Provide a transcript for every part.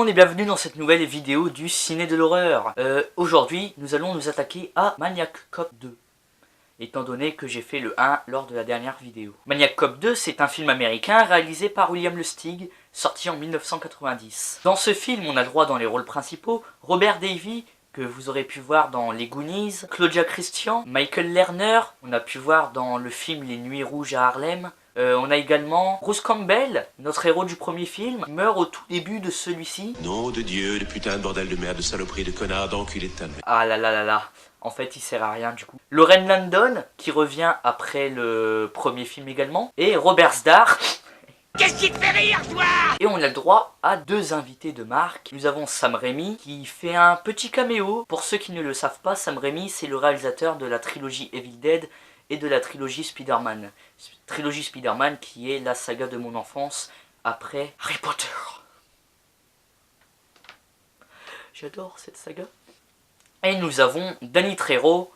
monde et bienvenue dans cette nouvelle vidéo du ciné de l'horreur. Aujourd'hui, nous allons nous attaquer à Maniac Cop 2. Étant donné que j'ai fait le 1 lors de la dernière vidéo. Maniac Cop 2, c'est un film américain réalisé par William Lustig, sorti en 1990. Dans ce film, on a le droit dans les rôles principaux Robert Davi, que vous aurez pu voir dans Les Goonies, Claudia Christian, Michael Lerner, on a pu voir dans le film Les Nuits Rouges à Harlem. On a également Bruce Campbell, notre héros du premier film, qui meurt au tout début de celui-ci. Nom de Dieu, de putain de bordel de merde, de saloperie, de connard, d'enculé de ta mère. Ah là là là là, en fait il sert à rien du coup. Lauren Landon, qui revient après le premier film également, et Robert Starr. Qu'est-ce qui te fait rire, toi? Et on a le droit à deux invités de marque. Nous avons Sam Raimi qui fait un petit caméo. Pour ceux qui ne le savent pas, Sam Raimi c'est le réalisateur de la trilogie Evil Dead et de la trilogie Spider-Man. Trilogie Spider-Man qui est la saga de mon enfance après Harry Potter. J'adore cette saga. Et nous avons Danny Trejo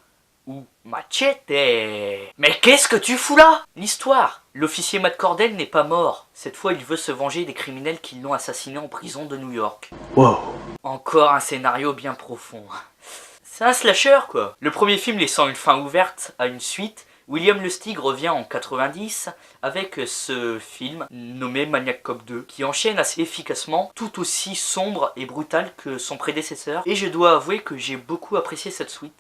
ou Machete. Mais qu'est-ce que tu fous là? L'histoire. L'officier Matt Cordell n'est pas mort. Cette fois, il veut se venger des criminels qui l'ont assassiné en prison de New York. Wow. Encore un scénario bien profond. C'est un slasher quoi. Le premier film laissant une fin ouverte à une suite, William Lustig revient en 90 avec ce film nommé Maniac Cop 2 qui enchaîne assez efficacement, tout aussi sombre et brutal que son prédécesseur. Et je dois avouer que j'ai beaucoup apprécié cette suite.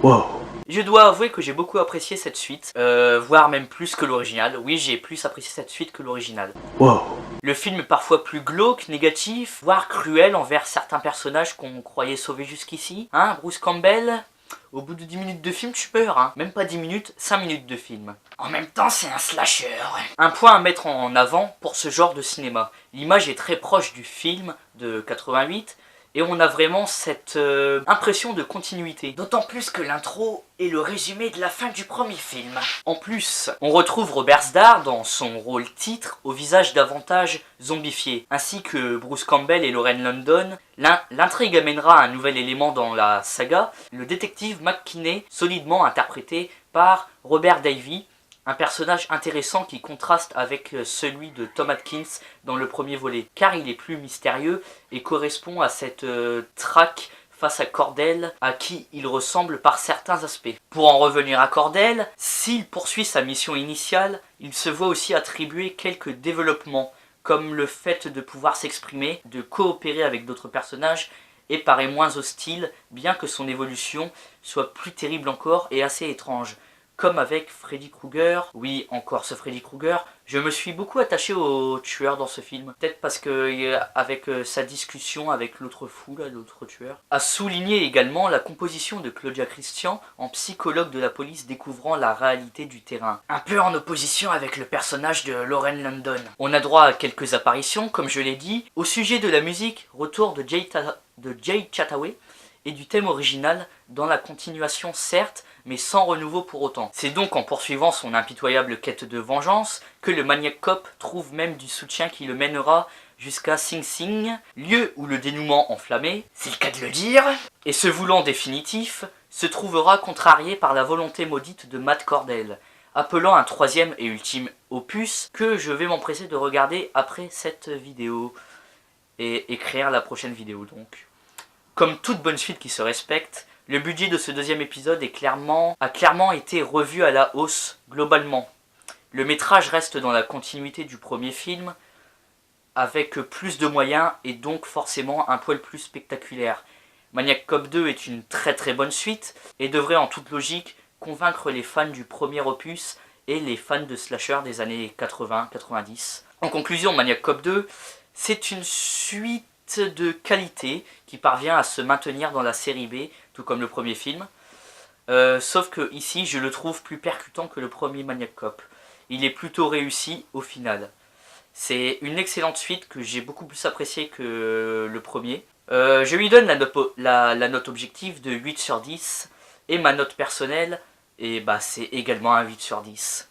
Wow. Je dois avouer que j'ai beaucoup apprécié cette suite, voire même plus que l'original. Oui, j'ai plus apprécié cette suite que l'original. Wow. Le film est parfois plus glauque, négatif, voire cruel envers certains personnages qu'on croyait sauvés jusqu'ici. Hein, Bruce Campbell, au bout de 10 minutes de film, tu peurs, hein. Même pas 10 minutes, 5 minutes de film. En même temps, c'est un slasher. Un point à mettre en avant pour ce genre de cinéma. L'image est très proche du film de 88, et on a vraiment cette impression de continuité. D'autant plus que l'intro est le résumé de la fin du premier film. En plus, on retrouve Robert Starr dans son rôle titre au visage davantage zombifié, ainsi que Bruce Campbell et Lauren Landon. L'intrigue amènera un nouvel élément dans la saga, le détective McKinney, solidement interprété par Robert Davi, un personnage intéressant qui contraste avec celui de Tom Atkins dans le premier volet, car il est plus mystérieux et correspond à cette traque face à Cordell, à qui il ressemble par certains aspects. Pour en revenir à Cordell, s'il poursuit sa mission initiale, il se voit aussi attribuer quelques développements, comme le fait de pouvoir s'exprimer, de coopérer avec d'autres personnages, et paraît moins hostile, bien que son évolution soit plus terrible encore et assez étrange. Comme avec Freddy Krueger, oui, encore ce Freddy Krueger, je me suis beaucoup attaché au tueur dans ce film. Peut-être parce que, avec sa discussion avec l'autre fou, là, l'autre tueur. À souligner également la composition de Claudia Christian en psychologue de la police découvrant la réalité du terrain. Un peu en opposition avec le personnage de Lauren Landon. On a droit à quelques apparitions, comme je l'ai dit. Au sujet de la musique, retour de Jay Chataway et du thème original dans la continuation certes, mais sans renouveau pour autant. C'est donc en poursuivant son impitoyable quête de vengeance que le Maniac Cop trouve même du soutien qui le mènera jusqu'à Sing Sing, lieu où le dénouement enflammé, c'est le cas de le dire, et se voulant définitif, se trouvera contrarié par la volonté maudite de Matt Cordell, appelant un troisième et ultime opus que je vais m'empresser de regarder après cette vidéo et écrire la prochaine vidéo donc. Comme toute bonne suite qui se respecte, le budget de ce deuxième épisode a clairement été revu à la hausse globalement. Le métrage reste dans la continuité du premier film, avec plus de moyens et donc forcément un poil plus spectaculaire. Maniac Cop 2 est une très bonne suite et devrait en toute logique convaincre les fans du premier opus et les fans de slasher des années 80-90. En conclusion, Maniac Cop 2, c'est une suite de qualité qui parvient à se maintenir dans la série B, tout comme le premier film. Sauf que ici, je le trouve plus percutant que le premier Maniac Cop. Il est plutôt réussi au final. C'est une excellente suite que j'ai beaucoup plus appréciée que le premier. Je lui donne la note objective de 8 sur 10. Et ma note personnelle, et bah, c'est également un 8 sur 10.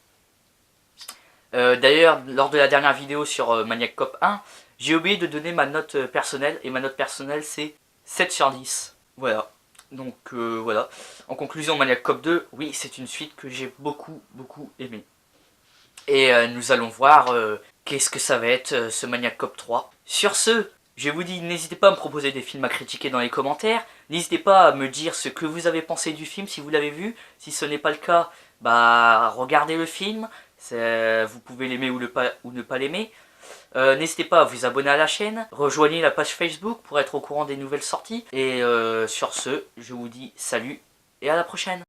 D'ailleurs, lors de la dernière vidéo sur Maniac Cop 1, j'ai oublié de donner ma note personnelle, et ma note personnelle c'est 7 sur 10. Voilà. Donc voilà. En conclusion, Maniac Cop 2, oui, c'est une suite que j'ai beaucoup aimée. Et nous allons voir qu'est-ce que ça va être ce Maniac Cop 3. Sur ce, je vous dis, n'hésitez pas à me proposer des films à critiquer dans les commentaires. N'hésitez pas à me dire ce que vous avez pensé du film si vous l'avez vu. Si ce n'est pas le cas, bah regardez le film. Vous pouvez l'aimer ou ne pas l'aimer. N'hésitez pas à vous abonner à la chaîne. Rejoignez la page Facebook pour être au courant des nouvelles sorties. Et sur ce, je vous dis salut et à la prochaine.